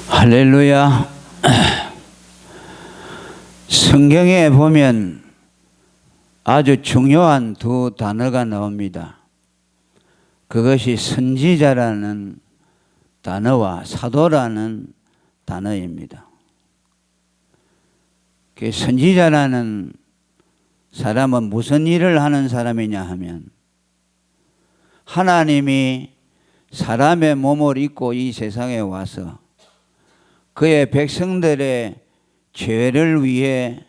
할렐루야. 성경에 보면 아주 중요한 두 단어가 나옵니다. 그것이 선지자라는 단어와 사도라는 단어입니다. 그 선지자라는 사람은 무슨 일을 하는 사람이냐 하면, 하나님이 사람의 몸을 입고 이 세상에 와서 그의 백성들의 죄를 위해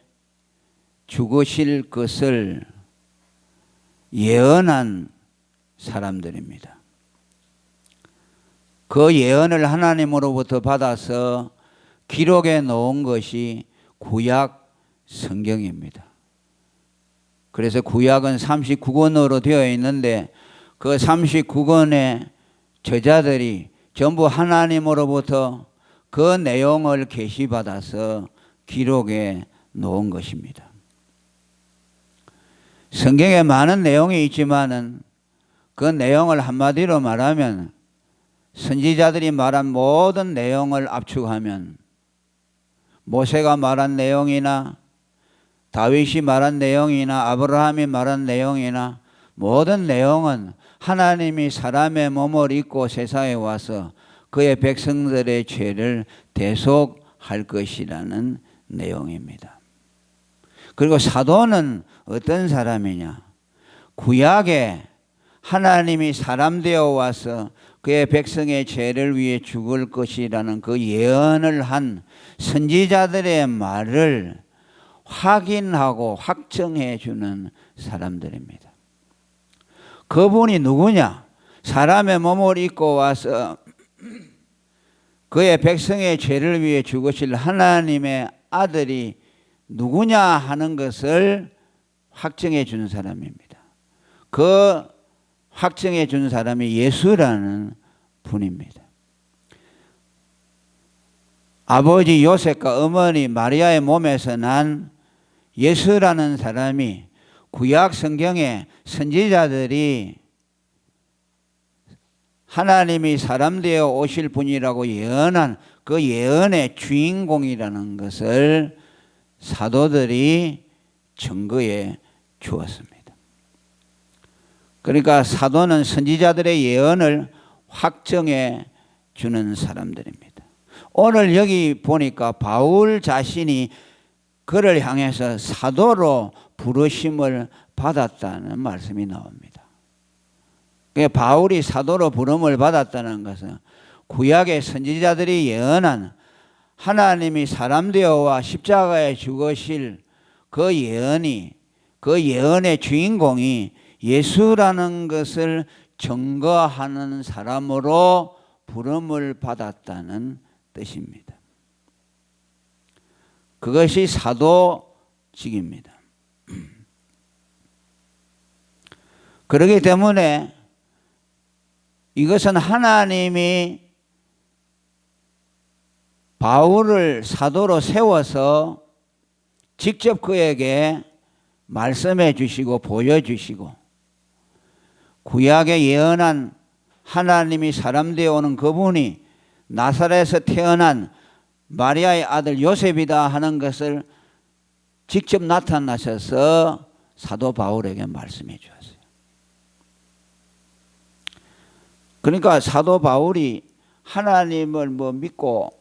죽으실 것을 예언한 사람들입니다. 그 예언을 하나님으로부터 받아서 기록해 놓은 것이 구약 성경입니다. 그래서 구약은 39권으로 되어 있는데, 그 39권의 저자들이 전부 하나님으로부터 그 내용을 계시받아서 기록해 놓은 것입니다. 성경에 많은 내용이 있지만은 그 내용을 한마디로 말하면, 선지자들이 말한 모든 내용을 압축하면 모세가 말한 내용이나 다윗이 말한 내용이나 아브라함이 말한 내용이나 모든 내용은 하나님이 사람의 몸을 입고 세상에 와서 그의 백성들의 죄를 대속할 것이라는 내용입니다. 그리고 사도는 어떤 사람이냐? 구약에 하나님이 사람 되어 와서 그의 백성의 죄를 위해 죽을 것이라는 그 예언을 한 선지자들의 말을 확인하고 확정해 주는 사람들입니다. 그분이 누구냐? 사람의 몸을 입고 와서 그의 백성의 죄를 위해 죽으실 하나님의 아들이 누구냐 하는 것을 확정해 주는 사람입니다. 그 확정해 준 사람이 예수라는 분입니다. 아버지 요셉과 어머니 마리아의 몸에서 난 예수라는 사람이 구약 성경에 선지자들이 하나님이 사람 되어 오실 분이라고 예언한 그 예언의 주인공이라는 것을 사도들이 증거해 주었습니다. 그러니까 사도는 선지자들의 예언을 확정해 주는 사람들입니다. 오늘 여기 보니까 바울 자신이 그를 향해서 사도로 부르심을 받았다는 말씀이 나옵니다. 바울이 사도로 부름을 받았다는 것은 구약의 선지자들이 예언한 하나님이 사람 되어와 십자가에 죽으실 그 예언이, 그 예언의 주인공이 예수라는 것을 증거하는 사람으로 부름을 받았다는 뜻입니다. 그것이 사도직입니다. 그렇기 때문에 이것은 하나님이 바울을 사도로 세워서 직접 그에게 말씀해 주시고 보여주시고, 구약에 예언한 하나님이 사람 되어 오는 그분이 나사렛에서 태어난 마리아의 아들 요셉이다 하는 것을 직접 나타나셔서 사도 바울에게 말씀해 주었어요. 그러니까 사도 바울이 하나님을 믿고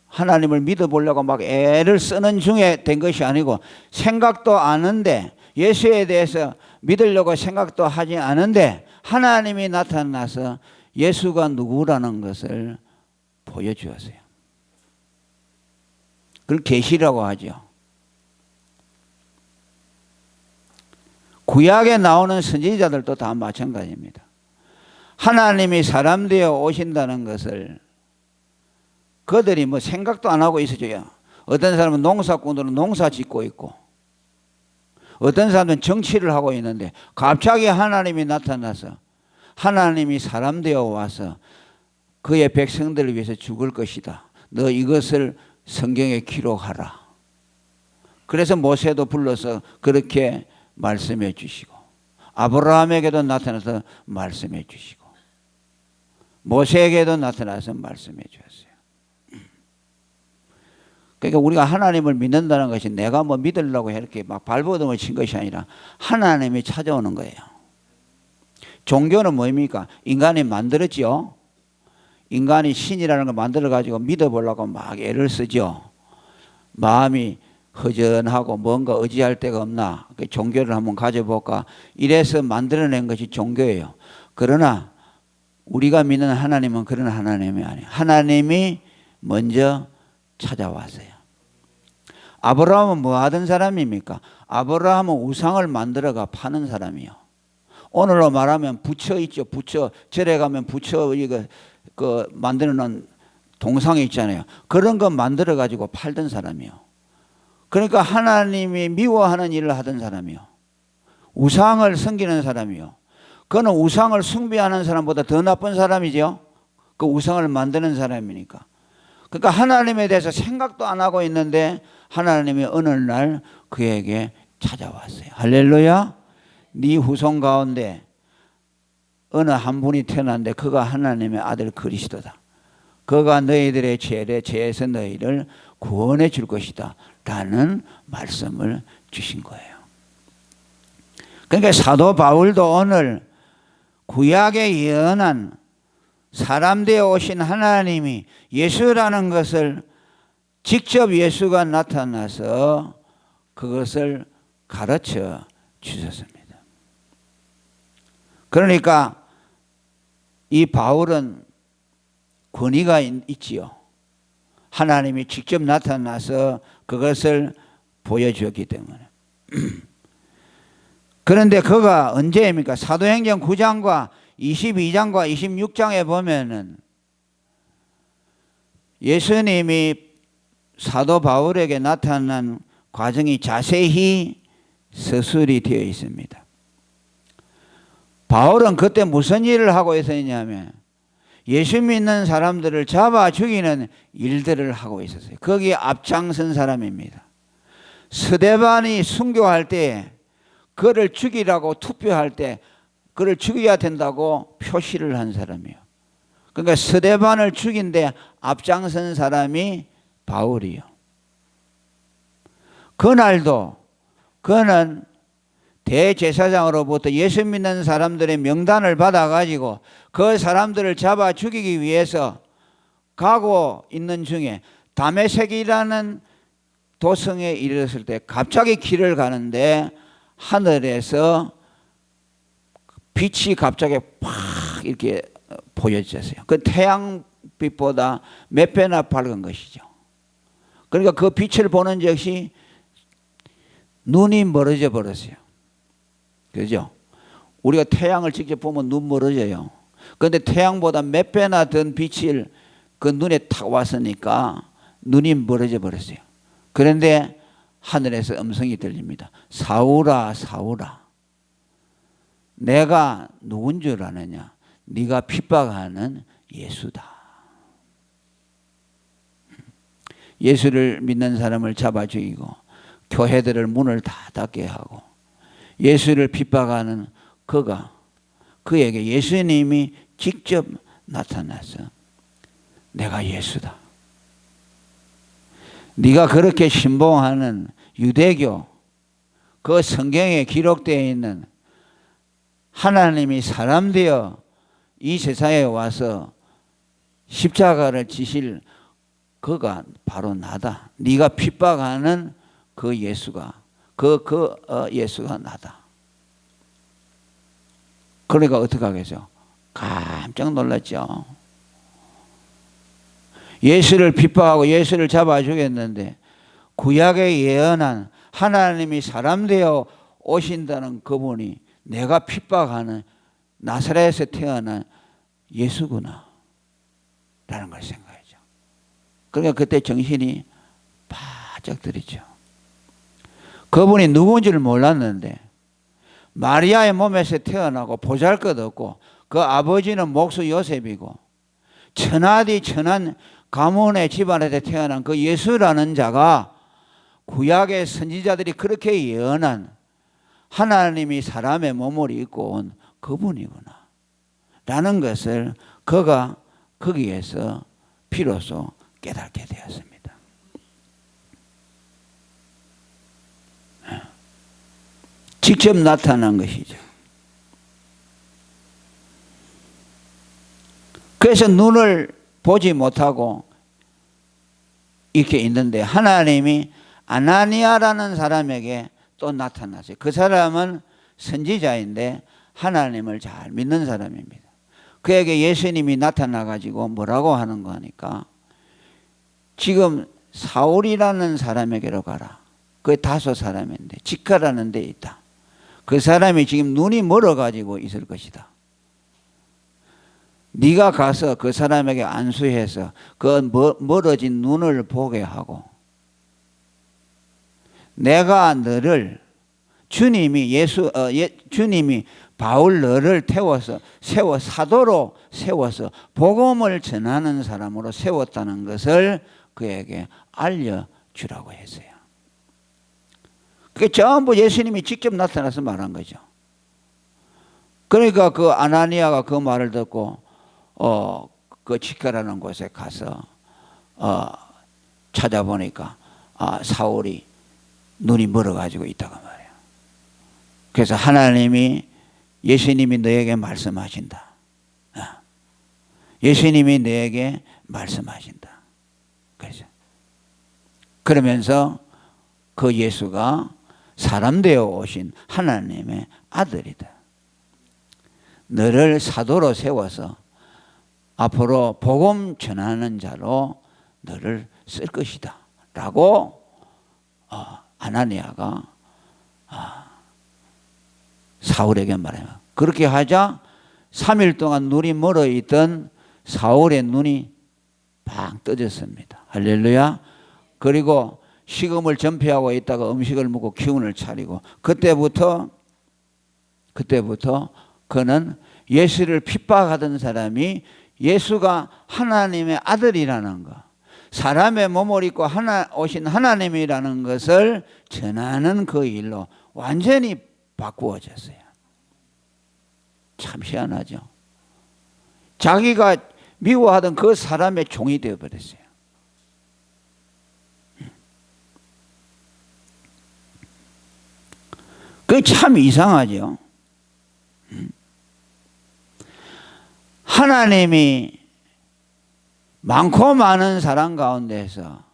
하나님을 믿어보려고 막 애를 쓰는 중에 된 것이 아니고, 생각도 않은데, 예수에 대해서 믿으려고 생각도 하지 않은데 하나님이 나타나서 예수가 누구라는 것을 보여주었어요. 그걸 계시라고 하죠. 구약에 나오는 선지자들도 다 마찬가지입니다. 하나님이 사람 되어 오신다는 것을 그들이 생각도 안 하고 있어줘요. 어떤 사람은 농사꾼들은 농사 짓고 있고, 어떤 사람은 정치를 하고 있는데 갑자기 하나님이 나타나서 하나님이 사람 되어 와서 그의 백성들을 위해서 죽을 것이다. 너 이것을 성경에 기록하라. 그래서 모세도 불러서 그렇게 말씀해 주시고, 아브라함에게도 나타나서 말씀해 주시고, 모세에게도 나타나서 말씀해 주었어요. 그러니까 우리가 하나님을 믿는다는 것이 내가 뭐 믿으려고 이렇게 막 발버둥을 친 것이 아니라 하나님이 찾아오는 거예요. 종교는 뭡니까? 인간이 만들었죠. 인간이 신이라는 걸 만들어가지고 믿어보려고 막 애를 쓰죠. 마음이 허전하고 뭔가 의지할 데가 없나? 종교를 한번 가져볼까? 이래서 만들어낸 것이 종교예요. 그러나 우리가 믿는 하나님은 그런 하나님이 아니에요. 하나님이 먼저 찾아왔어요. 아브라함은 뭐 하던 사람입니까? 아브라함은 우상을 만들어가 파는 사람이요. 오늘로 말하면 부처 있죠. 부처. 절에 가면 부처 이거 그 만들어 놓은 동상이 있잖아요. 그런 거 만들어 가지고 팔던 사람이요. 그러니까 하나님이 미워하는 일을 하던 사람이요. 우상을 섬기는 사람이요. 그는 우상을 숭배하는 사람보다 더 나쁜 사람이죠. 그 우상을 만드는 사람이니까. 그러니까 하나님에 대해서 생각도 안 하고 있는데 하나님이 어느 날 그에게 찾아왔어요. 할렐루야. 네 후손 가운데 어느 한 분이 태어났는데 그가 하나님의 아들 그리스도다. 그가 너희들의 죄에서 너희를 구원해 줄 것이다 라는 말씀을 주신 거예요. 그러니까 사도 바울도 오늘 구약에 예언한 사람 되어 오신 하나님이 예수라는 것을 직접 예수가 나타나서 그것을 가르쳐 주셨습니다. 그러니까 이 바울은 권위가 있지요. 하나님이 직접 나타나서 그것을 보여주었기 때문에. 그런데 그가 언제입니까? 사도행전 9장과 22장과 26장에 보면은 예수님이 사도 바울에게 나타난 과정이 자세히 서술이 되어 있습니다. 바울은 그때 무슨 일을 하고 있었냐면 예수 믿는 사람들을 잡아 죽이는 일들을 하고 있었어요. 거기에 앞장선 사람입니다. 스데반이 순교할 때 그를 죽이라고 투표할 때 그를 죽여야 된다고 표시를 한 사람이에요. 그러니까 스데반을 죽인 데 앞장선 사람이 바울이요. 그날도 그는 대제사장으로부터 예수 믿는 사람들의 명단을 받아가지고 그 사람들을 잡아 죽이기 위해서 가고 있는 중에 다메섹이라는 도성에 이르렀을 때 갑자기 길을 가는데 하늘에서 빛이 갑자기 팍 이렇게 보여졌어요. 그 태양빛보다 몇 배나 밝은 것이죠. 그러니까 그 빛을 보는 즉시 눈이 멀어져 버렸어요. 그죠? 우리가 태양을 직접 보면 눈 멀어져요. 그런데 태양보다 몇 배나 더 빛을 그 눈에 탁 왔으니까 눈이 멀어져 버렸어요. 그런데 하늘에서 음성이 들립니다. 사울아, 사울아, 내가 누군 줄 아느냐? 네가 핍박하는 예수다. 예수를 믿는 사람을 잡아 죽이고 교회들을 문을 다 닫게 하고 예수를 핍박하는 그에게 예수님이 직접 나타나서 내가 예수다. 네가 그렇게 신봉하는 유대교 그 성경에 기록되어 있는 하나님이 사람 되어 이 세상에 와서 십자가를 지실 그가 바로 나다. 네가 핍박하는 그 예수가 예수가 나다. 그러니까 어떻게 하겠어요? 깜짝 놀랐죠. 예수를 핍박하고 예수를 잡아 죽였는데 구약에 예언한 하나님이 사람 되어 오신다는 그분이 내가 핍박하는 나사렛에서 태어난 예수구나 라는 걸 생각하죠. 그러니까 그때 정신이 바짝 들이죠. 그분이 누군지를 몰랐는데 마리아의 몸에서 태어나고 보잘것없고 그 아버지는 목수 요셉이고 천하디 천한 가문의 집안에서 태어난 그 예수라는 자가 구약의 선지자들이 그렇게 예언한 하나님이 사람의 몸을 입고 온 그분이구나 라는 것을 그가 거기에서 비로소 깨닫게 되었습니다. 직접 나타난 것이죠. 그래서 눈을 보지 못하고 이렇게 있는데 하나님이 아나니아라는 사람에게 또 나타났어요. 그 사람은 선지자인데 하나님을 잘 믿는 사람입니다. 그에게 예수님이 나타나가지고 뭐라고 하는 거니까 지금 사울이라는 사람에게로 가라. 그 다소 사람인데 직가라는 데 있다. 그 사람이 지금 눈이 멀어가지고 있을 것이다. 네가 가서 그 사람에게 안수해서 그 멀어진 눈을 보게 하고 내가 너를 주님이 주님이 바울 너를 세워 사도로 세워서 복음을 전하는 사람으로 세웠다는 것을 그에게 알려주라고 했어요. 그게 전부 예수님이 직접 나타나서 말한 거죠. 그러니까 그 아나니아가 그 말을 듣고 그 직가라는 곳에 가서 찾아보니까 사울이 눈이 멀어가지고 있다고 말이에요. 그래서 하나님이 예수님이 너에게 말씀하신다. 예수님이 너에게 말씀하신다. 그러면서 그 예수가 사람 되어 오신 하나님의 아들이다. 너를 사도로 세워서 앞으로 복음 전하는 자로 너를 쓸 것이다 라고 아나니아가 사울에게 말해요. 그렇게 하자 3일 동안 눈이 멀어 있던 사울의 눈이 팡 떠졌습니다. 할렐루야. 그리고 식음을 전폐하고 있다가 음식을 먹고 기운을 차리고 그때부터 그는 예수를 핍박하던 사람이 예수가 하나님의 아들이라는 것, 사람의 몸을 입고 오신 하나님이라는 것을 전하는 그 일로 완전히 바꾸어졌어요. 참 희한하죠. 자기가 미워하던 그 사람의 종이 되어버렸어요. 그게 참 이상하죠. 하나님이 많고 많은 사람 가운데서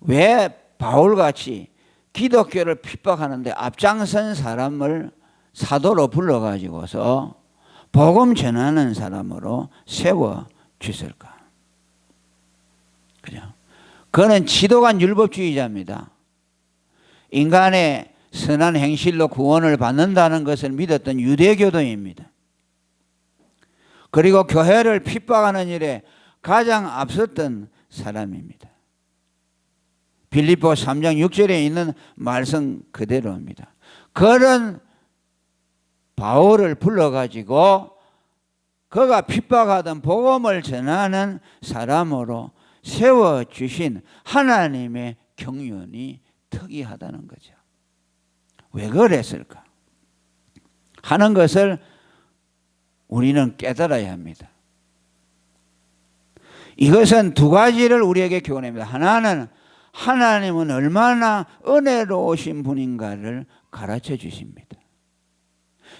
왜 바울같이 기독교를 핍박하는데 앞장선 사람을 사도로 불러가지고서 복음 전하는 사람으로 세워주실까? 그죠? 그는 지도간 율법주의자입니다. 인간의 선한 행실로 구원을 받는다는 것을 믿었던 유대교도입니다. 그리고 교회를 핍박하는 일에 가장 앞섰던 사람입니다. 빌립보 3장 6절에 있는 말씀 그대로입니다. 그런 바울을 불러가지고 그가 핍박하던 복음을 전하는 사람으로 세워주신 하나님의 경륜이 특이하다는 거죠. 왜 그랬을까? 하는 것을 우리는 깨달아야 합니다. 이것은 두 가지를 우리에게 교훈합니다. 하나는 하나님은 얼마나 은혜로우신 분인가를 가르쳐 주십니다.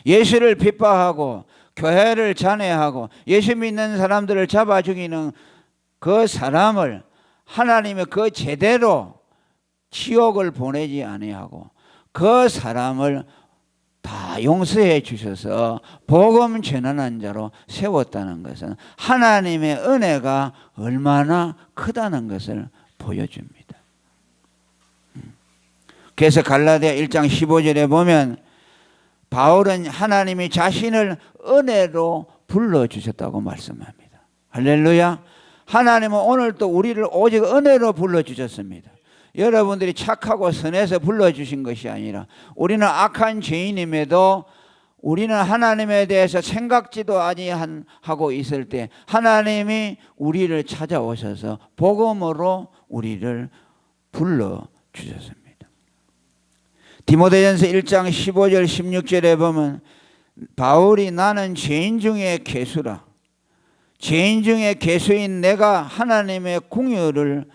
예수를 핍박하고 교회를 잔해하고 예수 믿는 사람들을 잡아 죽이는 그 사람을 하나님의 그 제대로 지옥을 보내지 아니하고 그 사람을 다 용서해 주셔서 복음 전하는 자로 세웠다는 것은 하나님의 은혜가 얼마나 크다는 것을 보여줍니다. 그래서 갈라디아 1장 15절에 보면 바울은 하나님이 자신을 은혜로 불러주셨다고 말씀합니다. 할렐루야. 하나님은 오늘도 우리를 오직 은혜로 불러주셨습니다. 여러분들이 착하고 선해서 불러주신 것이 아니라 우리는 악한 죄인임에도 우리는 하나님에 대해서 생각지도 아니하고 있을 때 하나님이 우리를 찾아오셔서 복음으로 우리를 불러주셨습니다. 디모데전서 1장 15절 16절에 보면 바울이 나는 죄인 중에 괴수라. 죄인 중에 괴수인 내가 하나님의 궁유를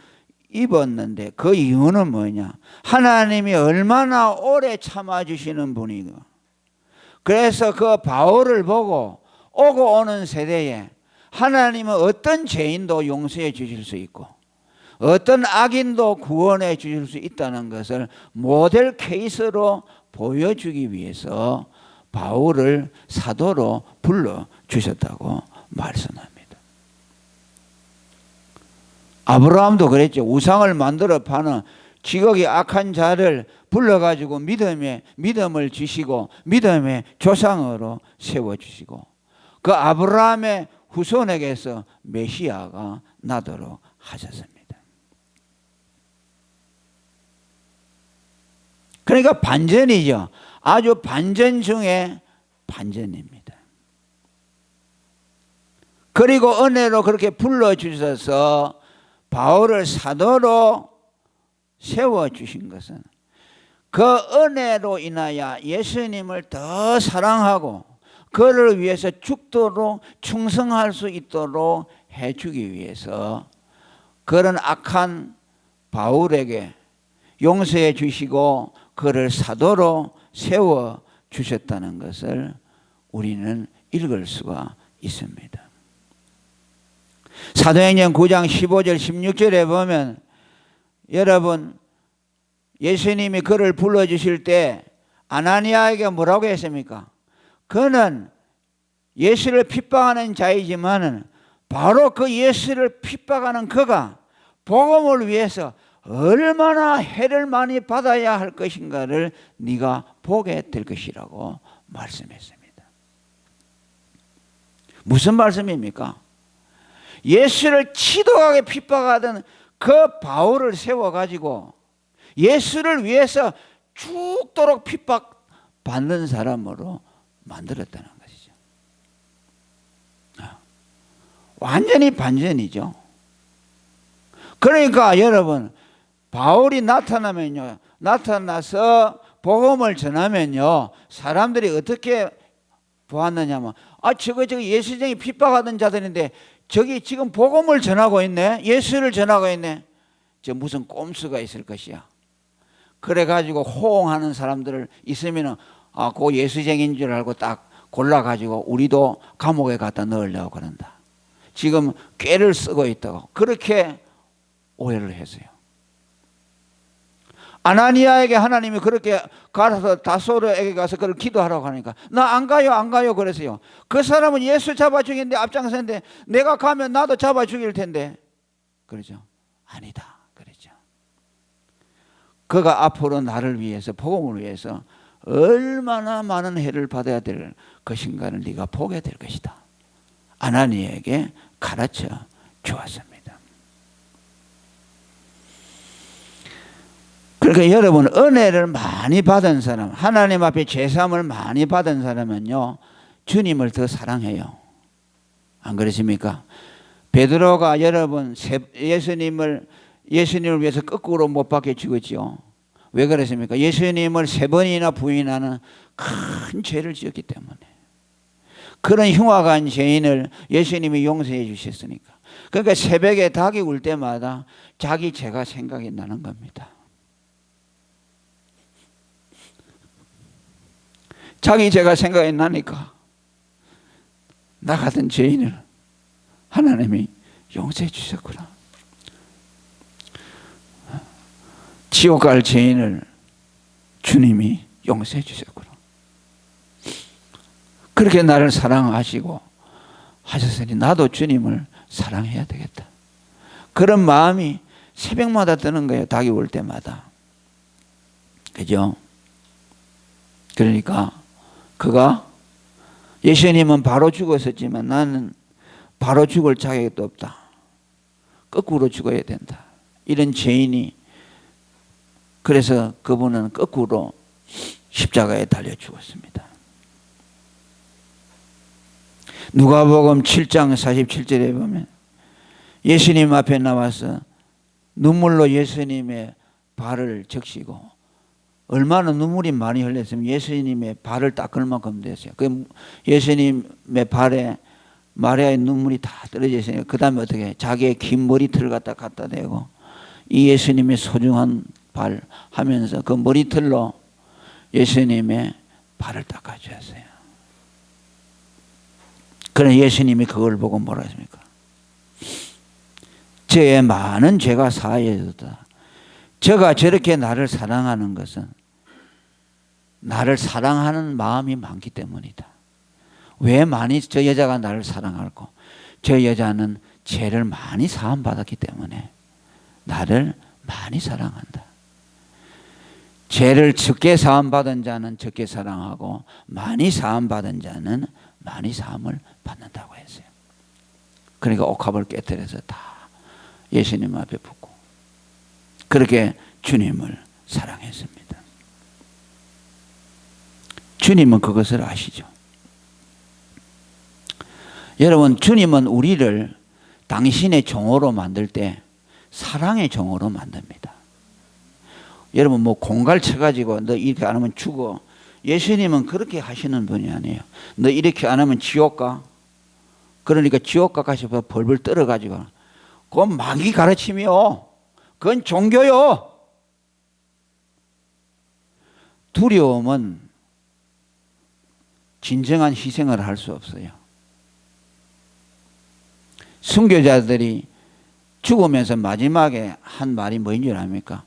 입었는데 그 이유는 뭐냐? 하나님이 얼마나 오래 참아주시는 분이고, 그래서 그 바울을 보고 오고 오는 세대에 하나님은 어떤 죄인도 용서해 주실 수 있고 어떤 악인도 구원해 주실 수 있다는 것을 모델 케이스로 보여주기 위해서 바울을 사도로 불러주셨다고 말씀합니다. 아브라함도 그랬죠. 우상을 만들어 파는 지극히 악한 자를 불러가지고 믿음을 주시고 믿음의 조상으로 세워주시고 그 아브라함의 후손에게서 메시아가 나도록 하셨습니다. 그러니까 반전이죠. 아주 반전 중에 반전입니다. 그리고 은혜로 그렇게 불러주셔서 바울을 사도로 세워주신 것은 그 은혜로 인하여 예수님을 더 사랑하고 그를 위해서 죽도록 충성할 수 있도록 해주기 위해서 그런 악한 바울에게 용서해 주시고 그를 사도로 세워주셨다는 것을 우리는 읽을 수가 있습니다. 사도행전 9장 15절 16절에 보면 여러분 예수님이 그를 불러주실 때 아나니아에게 뭐라고 했습니까? 그는 예수를 핍박하는 자이지만은 바로 그 예수를 핍박하는 그가 복음을 위해서 얼마나 해를 많이 받아야 할 것인가를 네가 보게 될 것이라고 말씀했습니다. 무슨 말씀입니까? 예수를 치도하게 핍박하던 그 바울을 세워가지고 예수를 위해서 죽도록 핍박받는 사람으로 만들었다는 것이죠. 완전히 반전이죠. 그러니까 여러분 바울이 나타나서 복음을 전하면요 사람들이 어떻게 보았느냐면 저거 예수쟁이 핍박하던 자들인데 저기 지금 복음을 전하고 있네, 예수를 전하고 있네, 저 무슨 꼼수가 있을 것이야. 그래가지고 호응하는 사람들을 있으면 그 예수쟁인 줄 알고 딱 골라가지고 우리도 감옥에 갖다 넣으려고 그런다. 지금 꾀를 쓰고 있다고 그렇게 오해를 했어요. 아나니아에게 하나님이 그렇게 가서 다소르에게 가서 그걸 기도하라고 하니까 나 안 가요 그랬어요. 그 사람은 예수 잡아 죽이는데 앞장섰는데 내가 가면 나도 잡아 죽일 텐데 그러죠. 아니다 그러죠. 그가 앞으로 나를 위해서 복음을 위해서 얼마나 많은 해를 받아야 될 것인가를 네가 보게 될 것이다. 아나니아에게 가르쳐 주었습니다. 그러니까 여러분 은혜를 많이 받은 사람, 하나님 앞에 죄사함을 많이 받은 사람은요 주님을 더 사랑해요. 안 그러십니까? 베드로가 여러분 예수님을 위해서 거꾸로 못 박혀 죽었죠. 왜 그랬습니까? 예수님을 3번이나 부인하는 큰 죄를 지었기 때문에. 그런 흉악한 죄인을 예수님이 용서해 주셨으니까. 그러니까 새벽에 닭이 울 때마다 자기 죄가 생각이 나는 겁니다. 자기 죄가 생각이 나니까 나 같은 죄인을 하나님이 용서해 주셨구나. 지옥 갈 죄인을 주님이 용서해 주셨구나. 그렇게 나를 사랑하시고 하셨으니 나도 주님을 사랑해야 되겠다. 그런 마음이 새벽마다 드는 거예요. 닭이 올 때마다. 그죠? 그러니까 그가 예수님은 바로 죽었었지만 나는 바로 죽을 자격도 없다. 거꾸로 죽어야 된다. 이런 죄인이 그래서 그분은 거꾸로 십자가에 달려 죽었습니다. 누가복음 7장 47절에 보면 예수님 앞에 나와서 눈물로 예수님의 발을 적시고 얼마나 눈물이 많이 흘렸으면 예수님의 발을 닦을 만큼 됐어요. 그 예수님의 발에 마리아의 눈물이 다 떨어져 있으니까 그 다음에 어떻게 자기의 긴 머리털을 갖다 대고 이 예수님의 소중한 발 하면서 그 머리털로 예수님의 발을 닦아주었어요. 그러나 예수님이 그걸 보고 뭐라 했습니까? 저의 많은 죄가 사하여졌다. 저가 저렇게 나를 사랑하는 것은 나를 사랑하는 마음이 많기 때문이다. 왜 많이 저 여자가 나를 사랑할까? 저 여자는 죄를 많이 사함받았기 때문에 나를 많이 사랑한다. 죄를 적게 사함받은 자는 적게 사랑하고 많이 사함받은 자는 많이 사함을 받는다고 했어요. 그러니까 옥합을 깨뜨려서 다 예수님 앞에 붓고 그렇게 주님을 사랑했습니다. 주님은 그것을 아시죠. 여러분, 주님은 우리를 당신의 종으로 만들 때 사랑의 종으로 만듭니다. 여러분 뭐 공갈 쳐가지고 너 이렇게 안 하면 죽어. 예수님은 그렇게 하시는 분이 아니에요. 너 이렇게 안 하면 지옥 가. 그러니까 지옥 가까지서 벌벌 떨어가지고 그건 마귀 가르침이요. 그건 종교요. 두려움은 진정한 희생을 할 수 없어요. 순교자들이 죽으면서 마지막에 한 말이 뭐인 줄 압니까?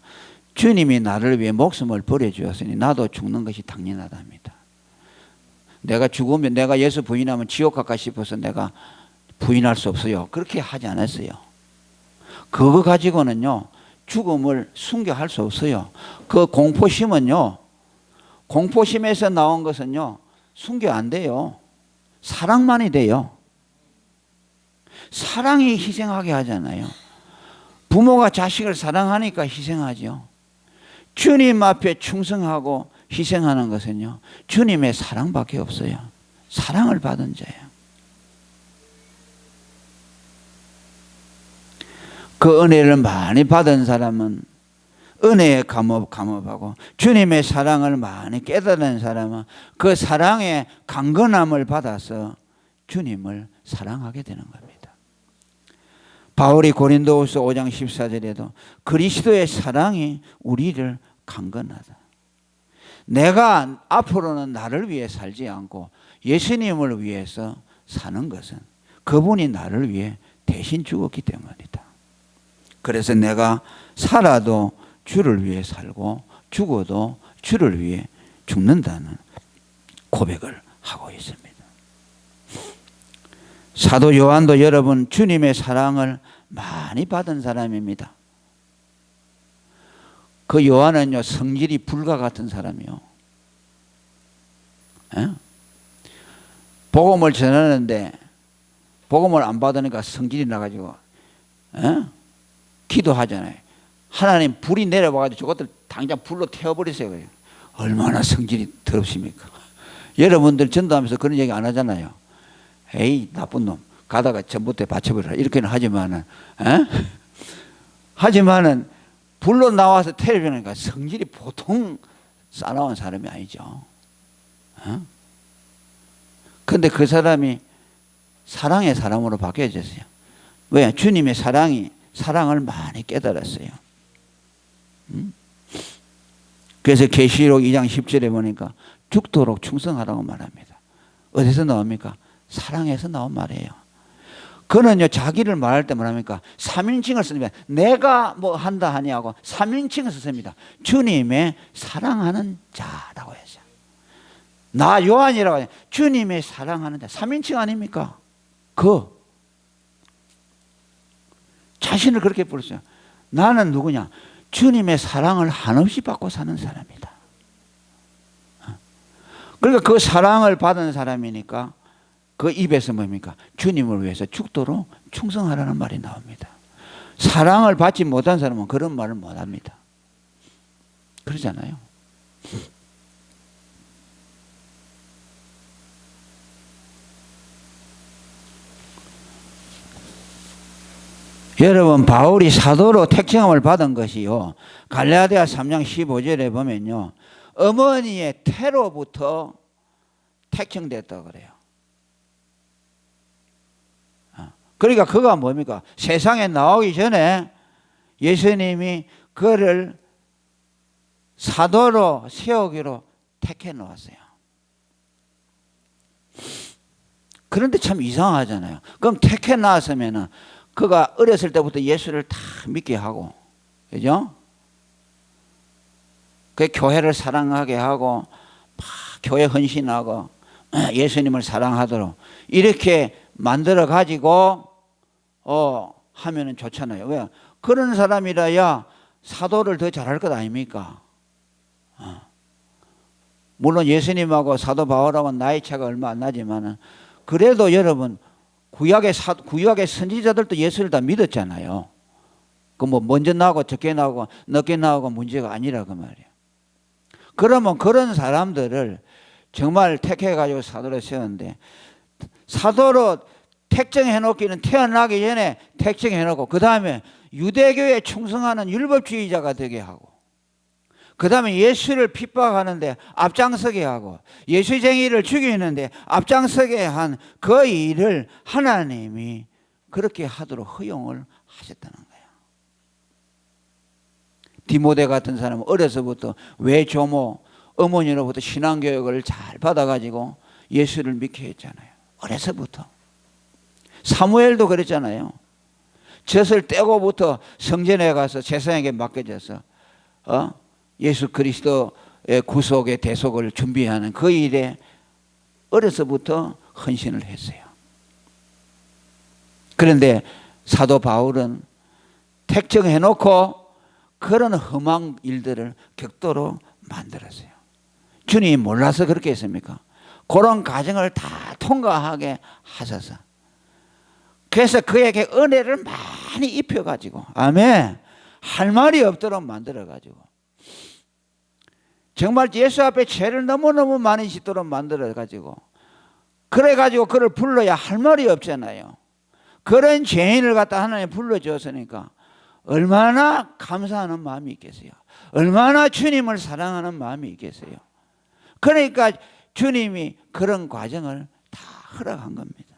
주님이 나를 위해 목숨을 버려주었으니 나도 죽는 것이 당연하답니다. 내가 죽으면 내가 예수 부인하면 지옥 갈까 싶어서 내가 부인할 수 없어요. 그렇게 하지 않았어요. 그거 가지고는요 죽음을 순교할 수 없어요. 그 공포심은요, 공포심에서 나온 것은요 순교 안 돼요. 사랑만이 돼요. 사랑이 희생하게 하잖아요. 부모가 자식을 사랑하니까 희생하죠. 주님 앞에 충성하고 희생하는 것은요 주님의 사랑밖에 없어요. 사랑을 받은 자예요. 그 은혜를 많이 받은 사람은 은혜에 감업하고 주님의 사랑을 많이 깨달은 사람은 그 사랑의 강건함을 받아서 주님을 사랑하게 되는 겁니다. 바울이 고린도후서 5장 14절에도 그리스도의 사랑이 우리를 강건하다. 내가 앞으로는 나를 위해 살지 않고 예수님을 위해서 사는 것은 그분이 나를 위해 대신 죽었기 때문이다. 그래서 내가 살아도 주를 위해 살고 죽어도 주를 위해 죽는다는 고백을 하고 있습니다. 사도 요한도 여러분 주님의 사랑을 많이 받은 사람입니다. 그 요한은요 성질이 불과 같은 사람이요. 에? 복음을 전하는데 복음을 안 받으니까 성질이 나가지고 기도하잖아요. 하나님 불이 내려와가지고 저것들 당장 불로 태워버리세요. 얼마나 성질이 더럽습니까? 여러분들 전도하면서 그런 얘기 안 하잖아요. 에이 나쁜 놈 가다가 전봇대 받쳐버려라 이렇게는 하지만은 하지만은 불로 나와서 태워주니까 성질이 보통 싸나운 사람이 아니죠. 그런데 그 사람이 사랑의 사람으로 바뀌어졌어요. 왜? 주님의 사랑을 많이 깨달았어요. 그래서 계시록 2장 10절에 보니까 죽도록 충성하라고 말합니다. 어디서 나옵니까? 사랑에서 나온 말이에요. 그는요 자기를 말할 때 뭐랍니까? 3인칭을 씁니다. 내가 뭐 한다 하냐고 3인칭을 썼습니다. 주님의 사랑하는 자라고 했어요. 나 요한이라고 해요. 주님의 사랑하는 자 3인칭 아닙니까? 자신을 그렇게 부르세요. 나는 누구냐? 주님의 사랑을 한없이 받고 사는 사람이다. 그러니까 그 사랑을 받은 사람이니까 그 입에서 뭡니까? 주님을 위해서 죽도록 충성하라는 말이 나옵니다. 사랑을 받지 못한 사람은 그런 말을 못합니다. 그러잖아요. 여러분, 바울이 사도로 택정함을 받은 것이요, 갈라디아 3장 15절에 보면요, 어머니의 태로부터 택정됐다고 그래요. 그러니까 그가 뭡니까? 세상에 나오기 전에 예수님이 그를 사도로 세우기로 택해 놓았어요. 그런데 참 이상하잖아요. 그럼 택해 놨으면은 그가 어렸을 때부터 예수를 다 믿게 하고, 그죠? 그 교회를 사랑하게 하고, 교회 헌신하고, 예수님을 사랑하도록 이렇게 만들어 가지고 하면은 좋잖아요. 왜? 그런 사람이라야 사도를 더 잘할 것 아닙니까? 물론 예수님하고 사도 바울하고는 나이 차가 얼마 안 나지만은, 그래도 여러분, 구약의 선지자들도 예수를 다 믿었잖아요. 그 뭐 먼저 나오고 적게 나오고 늦게 나오고 문제가 아니라 그 말이에요. 그러면 그런 사람들을 정말 택해 가지고 사도로 세웠는데, 사도로 택정해 놓기는 태어나기 전에 택정해 놓고, 그 다음에 유대교에 충성하는 율법주의자가 되게 하고, 그 다음에 예수를 핍박하는데 앞장서게 하고, 예수쟁이를 죽이는데 앞장서게 한 그 일을 하나님이 그렇게 하도록 허용을 하셨다는 거예요. 디모데 같은 사람은 어려서부터 외조모 어머니로부터 신앙교육을 잘 받아가지고 예수를 믿게 했잖아요. 어려서부터. 사무엘도 그랬잖아요. 젖을 떼고부터 성전에 가서 제사장에게 맡겨져서 예수 그리스도의 구속의 대속을 준비하는 그 일에 어려서부터 헌신을 했어요. 그런데 사도 바울은 택정해놓고 그런 험한 일들을 격도로 만들었어요. 주님이 몰라서 그렇게 했습니까? 그런 과정을 다 통과하게 하셔서, 그래서 그에게 은혜를 많이 입혀가지고, 아멘, 할 말이 없도록 만들어가지고, 정말 예수 앞에 죄를 너무너무 많이 짓도록 만들어가지고, 그래가지고 그를 불러야 할 말이 없잖아요. 그런 죄인을 갖다 하나님 불러주었으니까 얼마나 감사하는 마음이 있겠어요. 얼마나 주님을 사랑하는 마음이 있겠어요. 그러니까 주님이 그런 과정을 다 허락한 겁니다.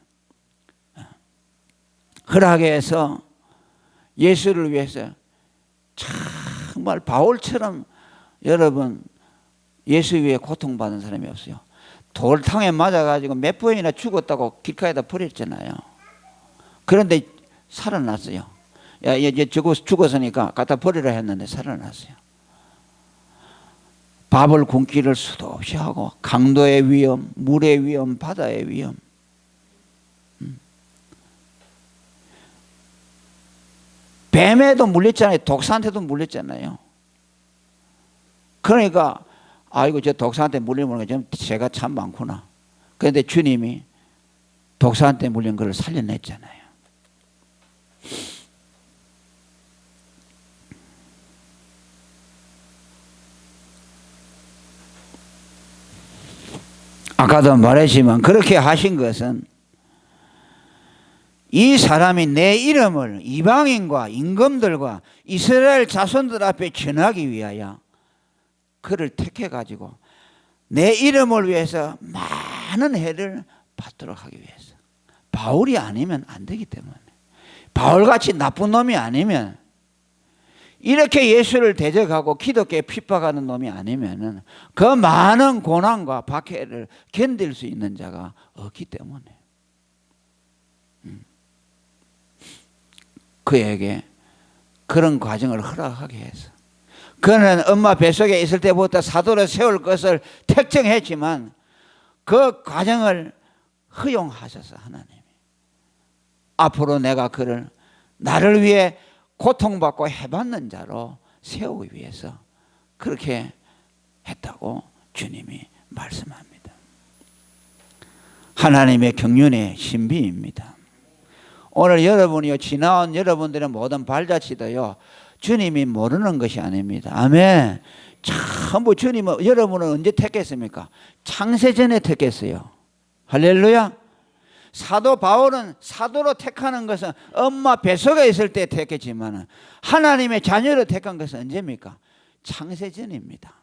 허락해 해서 예수를 위해서, 정말 바울처럼 여러분 예수 위에 고통받은 사람이 없어요. 돌탕에 맞아가지고 몇 번이나 죽었다고 길가에다 버렸잖아요. 그런데 살아났어요. 야, 이제 죽었으니까 갖다 버리라 했는데 살아났어요. 밥을 굶기를 수도 없이 하고, 강도의 위험, 물의 위험, 바다의 위험, 뱀에도 물렸잖아요. 독사한테도 물렸잖아요. 그러니까 아이고, 저 독사한테 물리면 죄가 참 많구나. 그런데 주님이 독사한테 물린 것을 살려냈잖아요. 아까도 말했지만 그렇게 하신 것은 이 사람이 내 이름을 이방인과 임금들과 이스라엘 자손들 앞에 전하기 위하여 그를 택해 가지고 내 이름을 위해서 많은 해를 받도록 하기 위해서. 바울이 아니면 안 되기 때문에, 바울같이 나쁜 놈이 아니면, 이렇게 예수를 대적하고 기독교에 핍박하는 놈이 아니면은 그 많은 고난과 박해를 견딜 수 있는 자가 없기 때문에 그에게 그런 과정을 허락하게 해서, 그는 엄마 뱃속에 있을 때부터 사도로 세울 것을 택정했지만 그 과정을 허용하셔서 하나님이 앞으로 내가 그를 나를 위해 고통받고 해받는 자로 세우기 위해서 그렇게 했다고 주님이 말씀합니다. 하나님의 경륜의 신비입니다. 오늘 여러분이요, 지나온 여러분들의 모든 발자취도요, 주님이 모르는 것이 아닙니다. 아멘. 전부 주님은, 여러분은 언제 택했습니까? 창세전에 택했어요. 할렐루야. 사도 바울은 사도로 택하는 것은 엄마 뱃속에 있을 때 택했지만 하나님의 자녀로 택한 것은 언제입니까? 창세전입니다.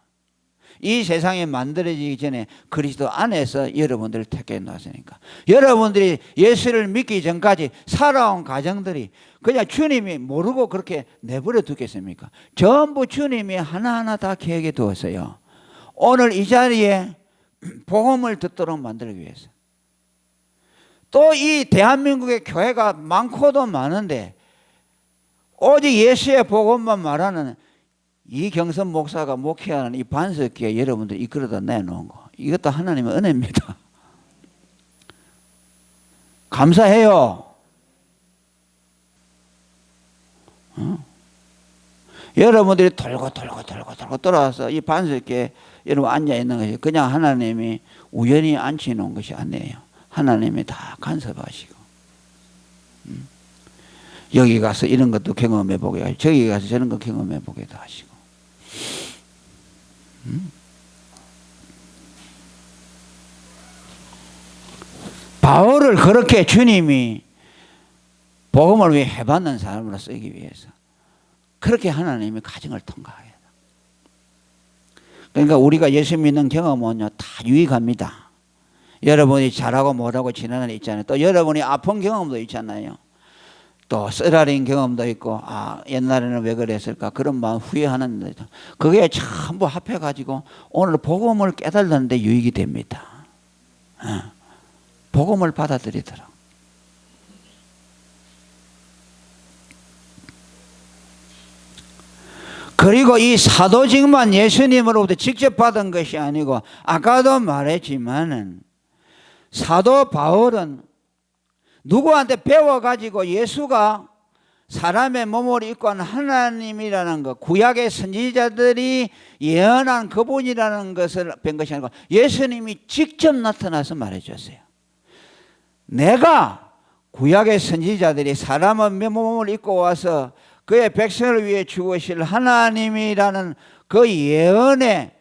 이 세상이 만들어지기 전에 그리스도 안에서 여러분들을 택해 놨으니까 여러분들이 예수를 믿기 전까지 살아온 가정들이 그냥 주님이 모르고 그렇게 내버려 두겠습니까? 전부 주님이 하나하나 다 계획해 두었어요. 오늘 이 자리에 복음을 듣도록 만들기 위해서. 또 이 대한민국의 교회가 많고도 많은데 오직 예수의 복음만 말하는 이경선 목사가 목회하는 이 반석기에 여러분들 이끌어다 내놓은 거, 이것도 하나님의 은혜입니다. 감사해요. 여러분들이 돌고 돌아와서 이 반석기에 여러분 앉아 있는 것이 그냥 하나님이 우연히 앉혀놓은 것이 아니에요. 하나님이 다 간섭하시고 여기 가서 이런 것도 경험해 보게 하시고 저기 가서 저런 거 경험해 보게도 하시고 바울을 그렇게 주님이 복음을 위해 해받는 사람으로 쓰기 위해서 그렇게 하나님이 가정을 통과해요. 그러니까 우리가 예수 믿는 경험은요 다 유익합니다. 여러분이 잘하고 못하고 지나는 일 있잖아요. 또 여러분이 아픈 경험도 있잖아요. 또 쓰라린 경험도 있고 옛날에는 왜 그랬을까 그런 마음 후회하는 데 그게 전부 합해가지고 오늘 복음을 깨달는데 유익이 됩니다. 복음을 받아들이더라. 그리고 이 사도직만 예수님으로부터 직접 받은 것이 아니고 아까도 말했지만은 사도 바울은 누구한테 배워가지고 예수가 사람의 몸을 입고 한 하나님이라는 것, 구약의 선지자들이 예언한 그분이라는 것을 뵌 것이 아니고 예수님이 직접 나타나서 말해줬어요. 내가 구약의 선지자들이 사람의 몸을 입고 와서 그의 백성을 위해 죽으실 하나님이라는 그 예언의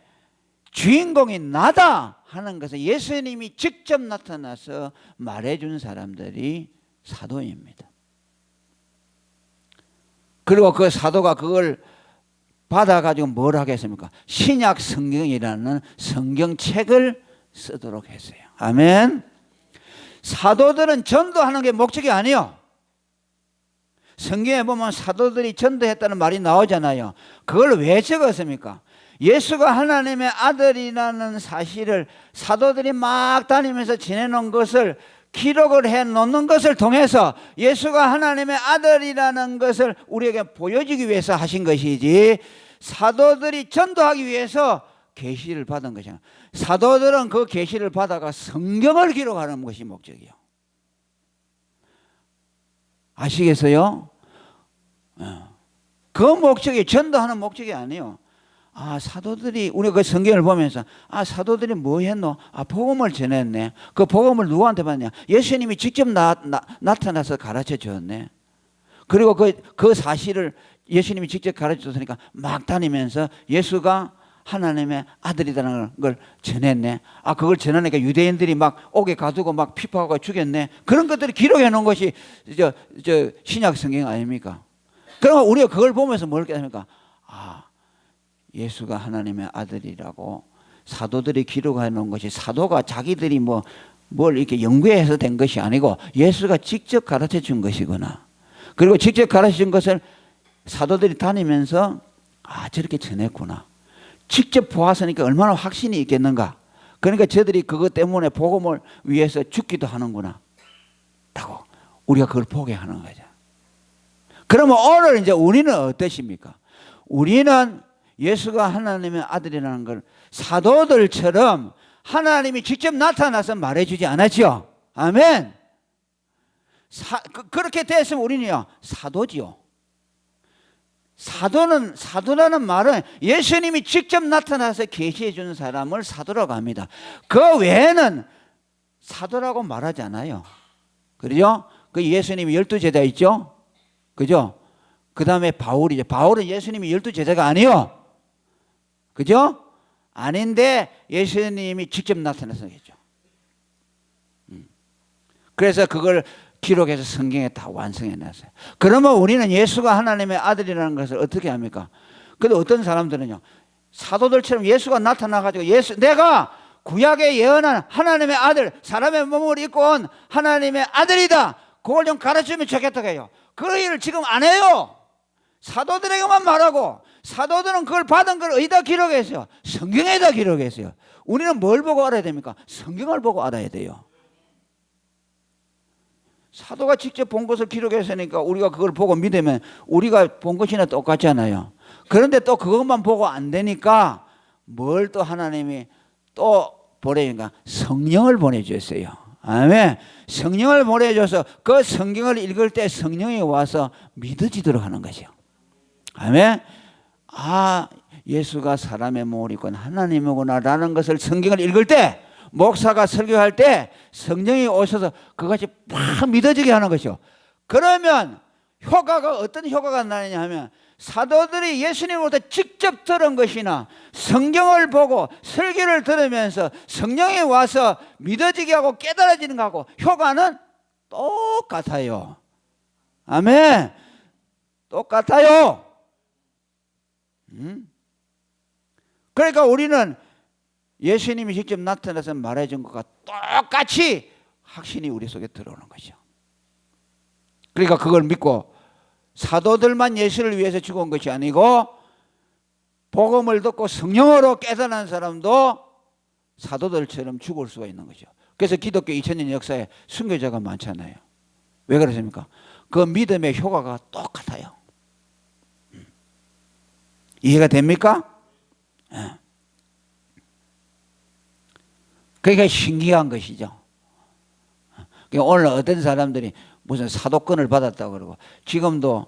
주인공이 나다 하는 것은 예수님이 직접 나타나서 말해준 사람들이 사도입니다. 그리고 그 사도가 그걸 받아가지고 뭘 하겠습니까? 신약 성경이라는 성경책을 쓰도록 했어요. 아멘. 사도들은 전도하는 게 목적이 아니에요. 성경에 보면 사도들이 전도했다는 말이 나오잖아요. 그걸 왜 적었습니까? 예수가 하나님의 아들이라는 사실을 사도들이 막 다니면서 지내놓은 것을 기록을 해놓는 것을 통해서 예수가 하나님의 아들이라는 것을 우리에게 보여주기 위해서 하신 것이지 사도들이 전도하기 위해서 계시를 받은 것이야. 사도들은 그 계시를 받아가 성경을 기록하는 것이 목적이에요. 아시겠어요? 그 목적이 전도하는 목적이 아니에요. 사도들이 우리가 그 성경을 보면서 사도들이 뭐 했노? 복음을 전했네. 그 복음을 누구한테 받냐? 예수님이 직접 나타나서 가르쳐 주었네. 그리고 그 사실을 예수님이 직접 가르쳐 줬으니까 막 다니면서 예수가 하나님의 아들이라는 걸 전했네. 그걸 전하니까 유대인들이 막 옥에 가두고 막 피파하고 죽였네. 그런 것들을 기록해 놓은 것이 신약 성경 아닙니까? 그러면 우리가 그걸 보면서 뭘 깨닫습니까? 예수가 하나님의 아들이라고 사도들이 기록해 놓은 것이 사도가 자기들이 뭘 이렇게 연구해서 된 것이 아니고 예수가 직접 가르쳐 준 것이구나. 그리고 직접 가르쳐 준 것을 사도들이 다니면서 저렇게 전했구나. 직접 보았으니까 얼마나 확신이 있겠는가. 그러니까 저들이 그것 때문에 복음을 위해서 죽기도 하는구나 라고 우리가 그걸 보게 하는 거죠. 그러면 오늘 이제 우리는 어떠십니까? 우리는 예수가 하나님의 아들이라는 걸 사도들처럼 하나님이 직접 나타나서 말해주지 않았죠. 아멘. 그렇게 됐으면 우리는요 사도지요. 사도라는 말은 예수님이 직접 나타나서 계시해 주는 사람을 사도라고 합니다. 그 외에는 사도라고 말하지 않아요. 그죠? 그 예수님이 12제자 있죠? 그죠? 그 다음에 바울이죠. 바울은 예수님이 12제자가 아니요. 그죠? 아닌데 예수님이 직접 나타나서 했죠. 그래서 그걸 기록해서 성경에 다 완성해 놨어요. 그러면 우리는 예수가 하나님의 아들이라는 것을 어떻게 합니까? 근데 어떤 사람들은요, 사도들처럼 예수가 나타나가지고 내가 구약에 예언한 하나님의 아들, 사람의 몸을 입고 온 하나님의 아들이다, 그걸 좀 가르치면 좋겠다고 해요. 그 일을 지금 안 해요. 사도들에게만 말하고, 사도들은 그걸 받은 걸 어디다 기록했어요? 성경에다 기록했어요. 우리는 뭘 보고 알아야 됩니까? 성경을 보고 알아야 돼요. 사도가 직접 본 것을 기록했으니까 우리가 그걸 보고 믿으면 우리가 본 것이나 똑같잖아요. 그런데 또 그것만 보고 안 되니까 뭘 또 하나님이 또 보내니까 성령을 보내주셨어요. 아멘. 성령을 보내줘서 그 성경을 읽을 때 성령이 와서 믿어지도록 하는 거죠. 아멘. 아, 예수가 사람의 몸을 입고 하나님이구나 라는 것을 성경을 읽을 때, 목사가 설교할 때 성령이 오셔서 그것이 막 믿어지게 하는 것이요. 그러면 효과가 어떤 효과가 나느냐 하면, 사도들이 예수님으로부터 직접 들은 것이나 성경을 보고 설교를 들으면서 성령이 와서 믿어지게 하고 깨달아지는 것하고 효과는 똑같아요. 아멘. 똑같아요. 그러니까 우리는 예수님이 직접 나타나서 말해준 것과 똑같이 확신이 우리 속에 들어오는 거죠. 그러니까 그걸 믿고 사도들만 예수를 위해서 죽은 것이 아니고 복음을 듣고 성령으로 깨달은 사람도 사도들처럼 죽을 수가 있는 거죠. 그래서 기독교 2000년 역사에 순교자가 많잖아요. 왜 그렇습니까? 그 믿음의 효과가 똑같아요. 이해가 됩니까? 그게 신기한 것이죠. 오늘 어떤 사람들이 무슨 사도권을 받았다고 그러고, 지금도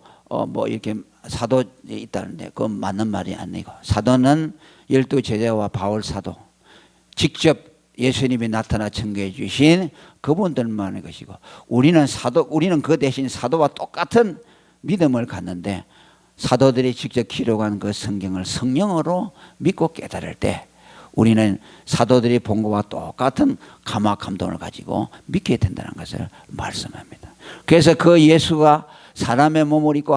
뭐 이렇게 사도 있다는데 그건 맞는 말이 아니고, 사도는 12제자와 바울 사도, 직접 예수님이 나타나 증거해 주신 그분들만의 것이고, 우리는 그 대신 사도와 똑같은 믿음을 갖는데, 사도들이 직접 기록한 그 성경을 성령으로 믿고 깨달을 때 우리는 사도들이 본 것과 똑같은 감화 감동을 가지고 믿게 된다는 것을 말씀합니다. 그래서 그 예수가 사람의 몸을 입고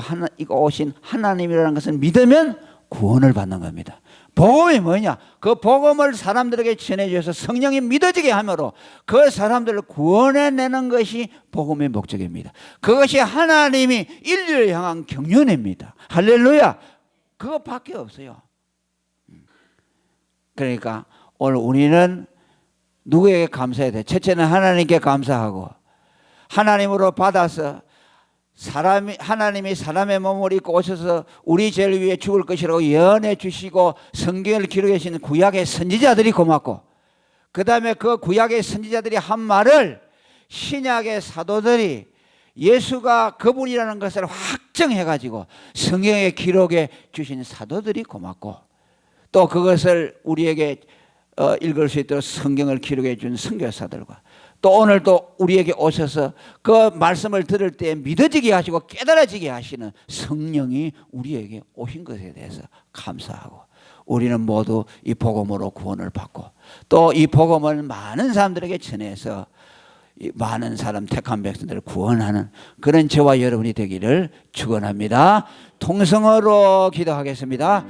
오신 하나님이라는 것을 믿으면 구원을 받는 겁니다. 복음이 뭐냐? 그 복음을 사람들에게 전해주셔서 성령이 믿어지게 함으로 그 사람들을 구원해내는 것이 복음의 목적입니다. 그것이 하나님이 인류를 향한 경륜입니다. 할렐루야. 그것밖에 없어요. 그러니까 오늘 우리는 누구에게 감사해야 돼? 첫째는 하나님께 감사하고, 하나님으로 받아서 하나님이 사람의 몸을 입고 오셔서 우리 죄를 위해 죽을 것이라고 예언해 주시고 성경을 기록해 주신 구약의 선지자들이 고맙고, 그 다음에 그 구약의 선지자들이 한 말을 신약의 사도들이 예수가 그분이라는 것을 확정해 가지고 성경에 기록해 주신 사도들이 고맙고, 또 그것을 우리에게 읽을 수 있도록 성경을 기록해 준 선교사들과, 또 오늘 또 우리에게 오셔서 그 말씀을 들을 때 믿어지게 하시고 깨달아지게 하시는 성령이 우리에게 오신 것에 대해서 감사하고, 우리는 모두 이 복음으로 구원을 받고, 또 이 복음을 많은 사람들에게 전해서 많은 사람, 택한 백성들을 구원하는 그런 저와 여러분이 되기를 축원합니다. 통성어로 기도하겠습니다.